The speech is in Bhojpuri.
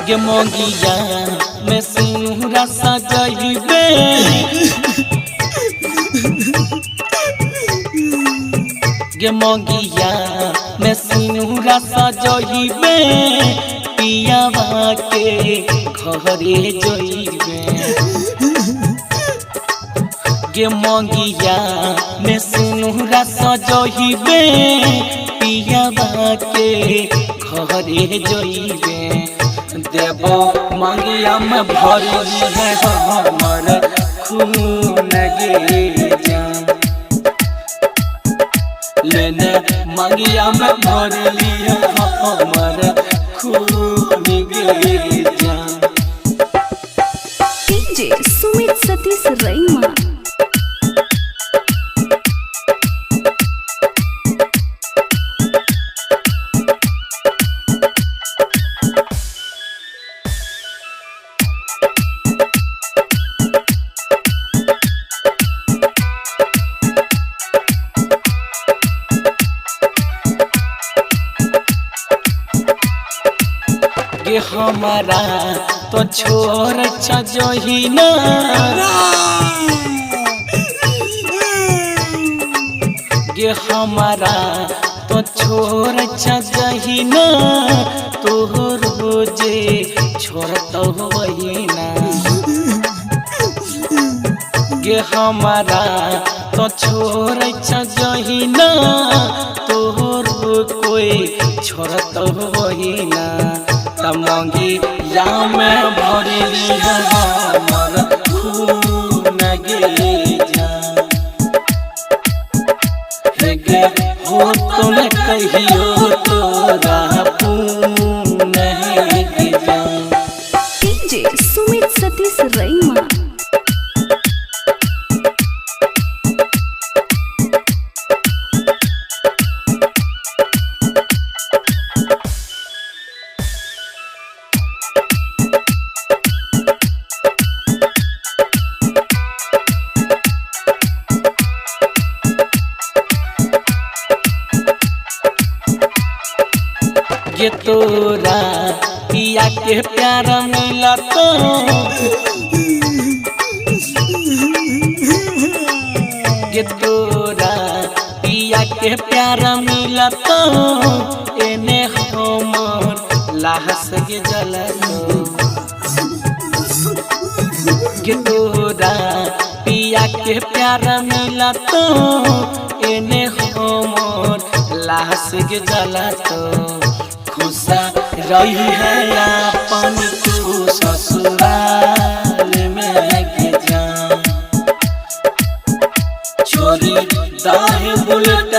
गे मोगिया में सिंहरा सजइबे गे मोगिया में सिंहरा सजइबे पियावा के घरे जइबे गे मोगिया में सिंहरा सजइबे पियावा के घरे जइबे देवो मंगिया में भरली है हमर खून गे जान लेने मंगिया में भरली है हमर खून गे जान। डीजे सुमित सतीश रईमा। गे हमारा तो छोर छजही ना गे हमारा तो छोर छजही ना तोहर रोजे छोड़त वही ना गे हमारा तो छोर छजही ना तोहर कोई छोड़त वही ना तमंगी या में भरली है हमर खून गे जान गे हो तुम कहियो तोरा पून गे जान। डीजे सुमित सतीश रईमा। गे तोरा पिया के प्यार मिला तो गे तोरा पिया के प्यार मिला तो एने हमर लाश के जलतो गे तोरा पिया के प्यार मिला तो एने हमर लाश के जलतो खुशा रही है अपन तू ससुराल में गे जान छोरी दाहे बुलेट